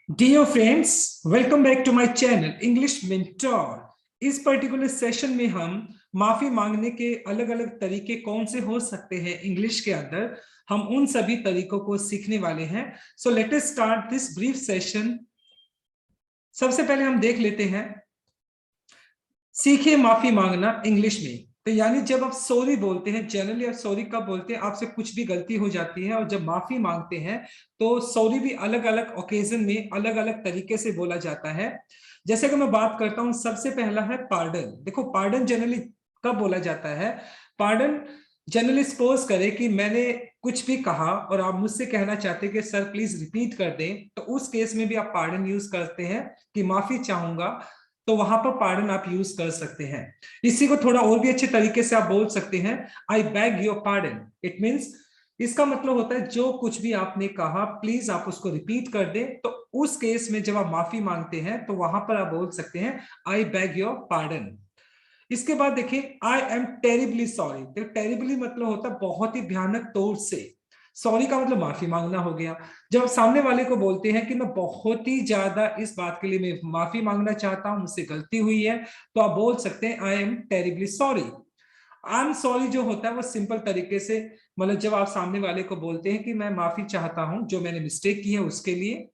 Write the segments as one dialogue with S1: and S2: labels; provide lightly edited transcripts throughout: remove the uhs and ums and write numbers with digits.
S1: Dear friends, welcome back to my channel English Mentor। इस particular session में हम माफी मांगने के अलग अलग तरीके कौन से हो सकते हैं इंग्लिश के अंदर, हम उन सभी तरीकों को सीखने वाले हैं। So let us start this brief session. सबसे पहले हम देख लेते हैं, सीखिए माफी मांगना इंग्लिश में। तो यानी जब आप सॉरी बोलते हैं, जनरली आप सॉरी कब बोलते हैं, आपसे कुछ भी गलती हो जाती है, और जब माफी मांगते हैं तो सॉरी भी अलग अलग ओकेजन में अलग अलग तरीके से बोला जाता है। जैसे कि मैं बात करता हूं, सबसे पहला है पार्डन। देखो, पार्डन जनरली कब बोला जाता है? पार्डन जनरली सपोज करें कि मैंने कुछ भी कहा और आप मुझसे कहना चाहते हैं कि सर प्लीज रिपीट कर दें, तो उस केस में भी आप पार्डन यूज करते हैं कि माफी चाहूंगा, तो वहां पर पार्डन आप यूज कर सकते हैं। इसी को थोड़ा और भी अच्छे तरीके से आप बोल सकते हैं, आई bag your pardon. It means, इसका मतलब होता है जो कुछ भी आपने कहा प्लीज आप उसको रिपीट कर दें। तो उस केस में जब आप माफी मांगते हैं तो वहां पर आप बोल सकते हैं आई बैग योर पार्डन। इसके बाद देखिए, आई एम टेरिबली सॉरी। देखो, टेरिबली मतलब होता है बहुत ही भयानक तौर से। सॉरी का मतलब माफी मांगना हो गया। जब आप सामने वाले को बोलते हैं कि मैं बहुत ही ज्यादा इस बात के लिए मैं माफी मांगना चाहता हूं, मुझसे गलती हुई है, तो आप बोल सकते हैं I am terribly sorry. I am sorry जो होता है वो सिंपल तरीके से, मतलब जब आप सामने वाले को बोलते हैं कि मैं माफी चाहता हूं जो मैंने मिस्टेक की है उसके लिए।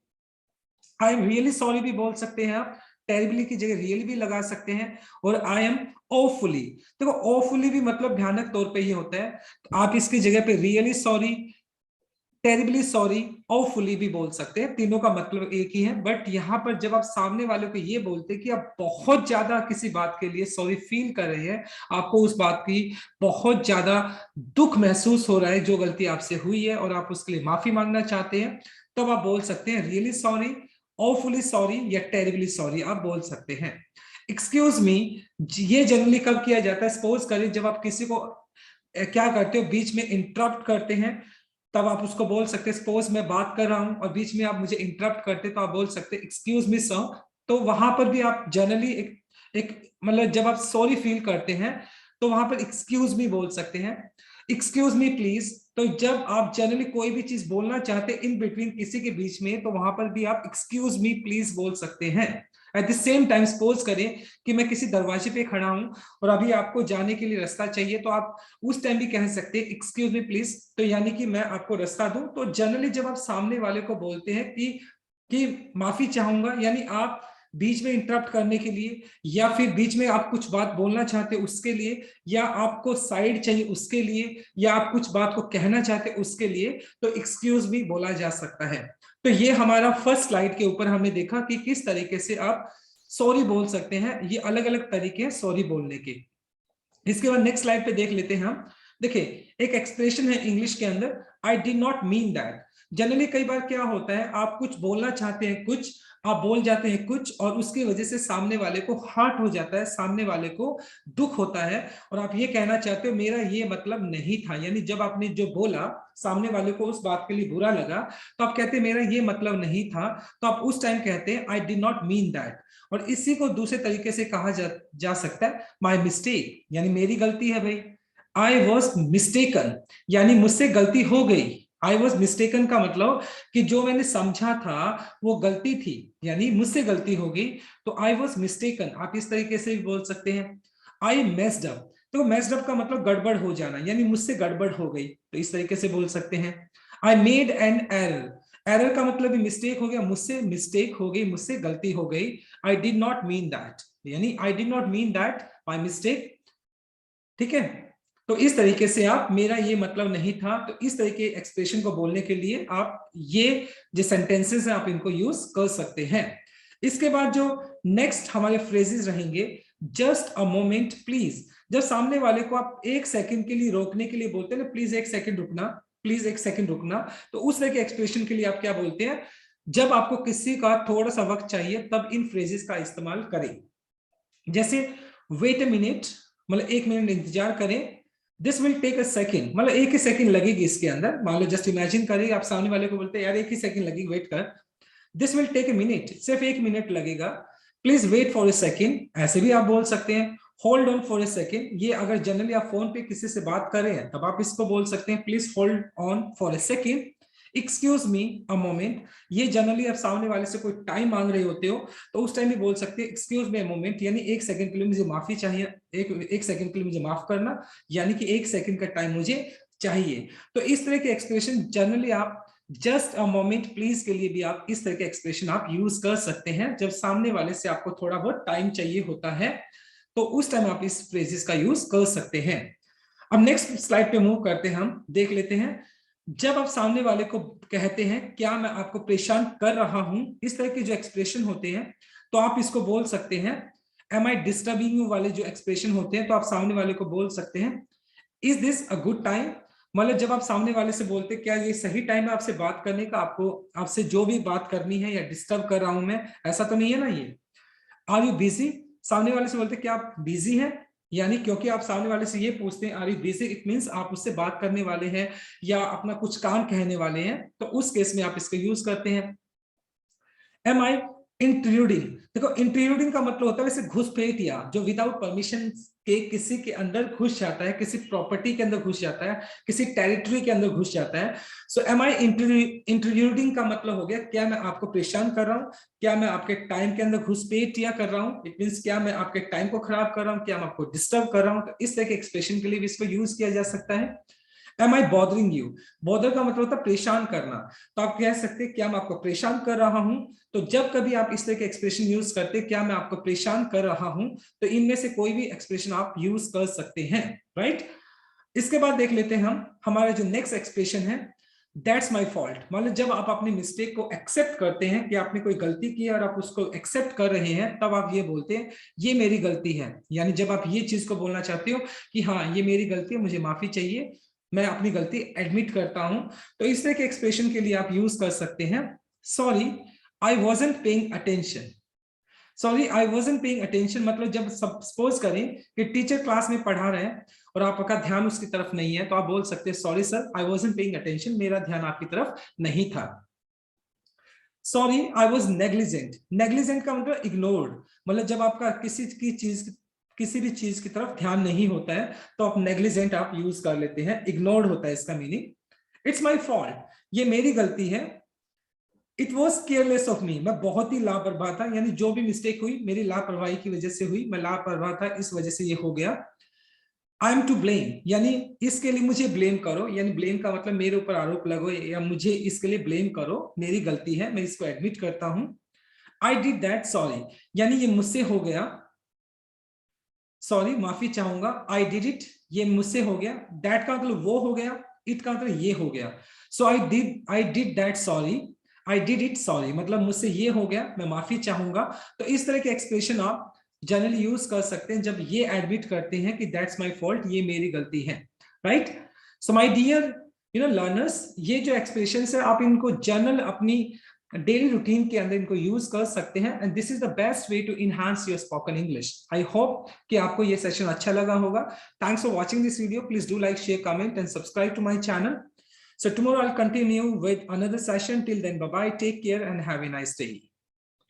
S1: आई एम रियली सॉरी भी बोल सकते हैं आप, टेरिबली की जगह रियली भी लगा सकते हैं। और आई एम ओफुली, देखो ओफुली भी मतलब भयानक तौर पे ही होता है, तो आप इसकी जगह पे रियली सॉरी, टेरिबली सॉरी, ओफुली भी बोल सकते हैं। तीनों का मतलब एक ही है, बट यहाँ पर जब आप सामने वाले को ये बोलते हैं कि आप बहुत ज्यादा किसी बात के लिए सॉरी फील कर रहे हैं, आपको उस बात की बहुत ज्यादा दुख महसूस हो रहा है जो गलती आपसे हुई है और आप उसके लिए माफी मांगना चाहते हैं, तब आप बोल सकते हैं रियली सॉरी, ऑफुली सॉरी या टेरिबली सॉरी आप बोल सकते हैं। एक्सक्यूज मी, ये जनरली कब किया जाता है? सपोज करिए जब आप किसी को क्या करते हो, बीच में इंटरप्ट करते हैं, तब आप उसको बोल सकते हैं, सपोज मैं बात कर रहा हूं और बीच में आप मुझे इंटरप्ट करते, तो आप बोल सकते हैं एक्सक्यूज मी सर। तो वहां पर भी आप जनरली एक मतलब जब आप सॉरी फील करते हैं तो वहां पर एक्सक्यूज मी बोल सकते हैं, एक्सक्यूज मी प्लीज। तो जब आप जनरली कोई भी चीज बोलना चाहते हैं इन बिटवीन किसी के बीच में, तो वहां पर भी आप एक्सक्यूज मी प्लीज बोल सकते हैं। At the same time suppose करें कि मैं किसी दरवाजे पे खड़ा हूं और अभी आपको जाने के लिए रास्ता चाहिए, तो आप उस टाइम भी कह सकते हैं एक्सक्यूज मी प्लीज, तो यानी कि मैं आपको रास्ता दूं। तो जनरली जब आप सामने वाले को बोलते हैं कि माफी चाहूंगा, यानी आप बीच में इंटरप्ट करने के लिए, या फिर बीच में आप कुछ बात बोलना चाहते उसके लिए, या आपको साइड चाहिए उसके लिए, या आप कुछ बात को कहना चाहते उसके लिए, तो एक्सक्यूज भी बोला जा सकता है। तो ये हमारा फर्स्ट स्लाइड के ऊपर हमने देखा कि किस तरीके से आप सॉरी बोल सकते हैं। ये अलग अलग तरीके हैं सॉरी बोलने के। इसके बाद नेक्स्ट स्लाइड पे देख लेते हैं हम। देखिए, एक एक्सप्रेशन है इंग्लिश के अंदर, आई did not mean that. Generally कई बार क्या होता है, आप कुछ बोलना चाहते हैं, कुछ आप बोल जाते हैं कुछ, और उसकी वजह से सामने वाले को हर्ट हो जाता है, सामने वाले को दुख होता है, और आप ये कहना चाहते हो मेरा ये मतलब नहीं था। यानी जब आपने जो बोला सामने वाले को उस बात के लिए बुरा लगा, तो आप कहते हैं मेरा ये मतलब नहीं था, तो आप उस टाइम कहते हैं आई डिड नॉट मीन दैट। और इसी को दूसरे तरीके से कहा जा सकता है माई मिस्टेक, यानी मेरी गलती है भाई। आई वॉज मिस्टेकन, यानी मुझसे गलती हो गई। आई वॉज मिस्टेकन का मतलब कि जो मैंने समझा था वो गलती थी, यानी मुझसे गलती हो गई, तो आई वॉज मिस्टेकन आप इस तरीके से भी बोल सकते हैं। आई मेस्ड अप, तो मेस्ड अप का मतलब गड़बड़ हो जाना, यानी मुझसे गड़बड़ हो गई, तो इस तरीके से बोल सकते हैं। I made an error, error का मतलब मिस्टेक हो गया, मुझसे मिस्टेक हो गई, मुझसे गलती हो गई। I did not mean that, यानी I did not mean that, my mistake. ठीक है, तो इस तरीके से आप मेरा ये मतलब नहीं था, तो इस तरीके एक्सप्रेशन को बोलने के लिए आप ये जो सेंटेंसेस हैं आप इनको यूज कर सकते हैं। इसके बाद जो नेक्स्ट हमारे फ्रेजेस रहेंगे, जस्ट अ मोमेंट प्लीज। जब सामने वाले को आप एक सेकंड के लिए रोकने के लिए बोलते हैं ना, प्लीज एक सेकंड रुकना, प्लीज एक सेकंड रुकना, तो उस तरह के एक्सप्रेशन के लिए आप क्या बोलते हैं? जब आपको किसी का थोड़ा सा वक्त चाहिए तब इन फ्रेजेस का इस्तेमाल करें। जैसे वेट अ मिनट, मतलब एक मिनट इंतजार करें। This will take a second, मतलब एक ही सेकंड लगेगी इसके अंदर। मान लो जस्ट इमेजिन करिए आप सामने वाले को बोलते हैं यार एक ही सेकंड लगेगी, वेट कर। This will take a minute, सिर्फ एक मिनट लगेगा। Please wait for a second, ऐसे भी आप बोल सकते हैं। Hold on for a second, ये अगर जनरली आप फोन पे किसी से बात कर रहे हैं तब आप इसको बोल सकते हैं, please hold on for a second. Excuse me a moment, ये जनरली आप सामने वाले से कोई टाइम मांग रहे होते हो तो उस टाइम भी बोल सकते हैं एक्सक्यूज मी अ मोमेंट, यानी 1 सेकंड के लिए मुझे माफी चाहिए, एक सेकंड के लिए मुझे माफ करना, यानी कि 1 सेकंड का टाइम मुझे चाहिए। तो इस तरह के एक्सप्रेशन जनरली आप जस्ट अ मोमेंट प्लीज के लिए भी आप इस तरह के एक्सप्रेशन आप यूज कर सकते हैं जब सामने वाले से आपको थोड़ा बहुत टाइम चाहिए होता है, तो उस टाइम आप इस फ्रेजेस का यूज कर सकते हैं। अब नेक्स्ट स्लाइड पे मूव करते हैं, हम देख लेते हैं। जब आप सामने वाले को कहते हैं क्या मैं आपको परेशान कर रहा हूं, इस तरह के जो एक्सप्रेशन होते हैं तो आप इसको बोल सकते हैं एम आई डिस्टर्बिंग यू वाले जो एक्सप्रेशन होते हैं, तो आप सामने वाले को बोल सकते हैं is this a good time. मतलब जब आप सामने वाले से बोलते क्या ये सही टाइम है आपसे बात करने का, आपको आपसे जो भी बात करनी है, या डिस्टर्ब कर रहा हूं मैं, ऐसा तो नहीं है ना ये। आर यू बिजी, सामने वाले से बोलते क्या आप बिजी हैं, यानी क्योंकि आप सामने वाले से ये पूछते हैं are you busy, it means आप उससे बात करने वाले हैं या अपना कुछ काम कहने वाले हैं, तो उस केस में आप इसका यूज करते हैं। एम आई इंट्रूडिंग, देखो इंट्रूडिंग का मतलब होता है वैसे घुसपैठिया, जो विदाउट परमिशन के किसी के अंदर घुस जाता है, किसी प्रॉपर्टी के अंदर घुस जाता है, किसी टेरिटरी के अंदर घुस जाता है। सो एम आई इंट्रूडिंग का मतलब हो गया क्या मैं आपको परेशान कर रहा हूँ, क्या मैं आपके टाइम के अंदर घुसपैठिया कर रहा हूँ, इट मींस क्या मैं आपके टाइम को खराब कर रहा हूँ, क्या मैं आपको डिस्टर्ब कर रहा हूँ। तो इस तरह के एक्सप्रेशन के लिए भी इसको यूज किया जा सकता है। Am I bothering you, bother का मतलब होता है परेशान करना, तो आप कह सकते हैं क्या मैं आपको परेशान कर रहा हूं। तो जब कभी आप इस तरह के एक्सप्रेशन यूज करते हैं क्या मैं आपको परेशान कर रहा हूं, तो इनमें से कोई भी एक्सप्रेशन आप यूज कर सकते हैं, राइट। इसके बाद देख लेते हैं हम हमारा जो नेक्स्ट एक्सप्रेशन है दैट्स माई फॉल्ट। मतलब जब आप अपनी मिस्टेक को एक्सेप्ट करते हैं कि आपने कोई गलती की और आप उसको एक्सेप्ट कर रहे हैं, तब आप ये बोलते हैं ये मेरी गलती है। यानी जब आप ये चीज को बोलना चाहते हो कि हाँ ये मेरी गलती है, मुझे माफी चाहिए, मैं अपनी गलती एडमिट करता हूं, तो इस तरह के एक्सप्रेशन के लिए आप यूज कर सकते हैं sorry I wasn't paying attention. Sorry I wasn't paying attention मतलब जब सपोज करें कि टीचर क्लास में पढ़ा रहे हैं और आपका ध्यान उसकी तरफ नहीं है, तो आप बोल सकते हैं sorry sir I wasn't paying attention, मेरा ध्यान आपकी तरफ नहीं था। Sorry I was negligent, negligent का मतलब इग्नोर्ड, मतलब जब आपका किसी भी चीज की तरफ ध्यान नहीं होता है तो आप नेग्लिजेंट आप यूज कर लेते हैं, इग्नोर्ड होता है इसका मीनिंग। इट्स माई फॉल्ट, ये मेरी गलती है। It was careless of me, मैं बहुत ही लापरवाह था, यानी जो भी मिस्टेक हुई मेरी लापरवाही की वजह से हुई, मैं लापरवाह था इस वजह से ये हो गया। आई एम टू ब्लेम, यानी इसके लिए मुझे ब्लेम करो, यानी ब्लेम का मतलब मेरे ऊपर आरोप लगो या मुझे इसके लिए ब्लेम करो, मेरी गलती है, मैं इसको एडमिट करता हूं। आई डिड दैट सॉरी, यानी ये मुझसे हो गया, सॉरी माफी चाहूंगा, आई डिड इट ये मुझसे हो गया, दैट का मतलब वो हो गया, इट का मतलब ये हो गया। So I did that sorry, I did it sorry मतलब मुझसे ये हो गया, मैं माफी चाहूंगा। तो इस तरह के एक्सप्रेशन आप जनरली यूज कर सकते हैं जब ये एडमिट करते हैं कि दैट्स माय फॉल्ट, ये मेरी गलती है, right. So my dear learners, ये जो एक्सप्रेशन है आप इनको जनरल अपनी डेली रूटीन के अंदर इनको यूज कर सकते हैं, and this is the best way to enhance your spoken English. I hope कि आपको ये सेशन अच्छा लगा होगा। Thanks for watching this video, please do like, share, comment and subscribe to my channel. So tomorrow I'll continue with another session. Till then, bye bye, take care and have a nice day.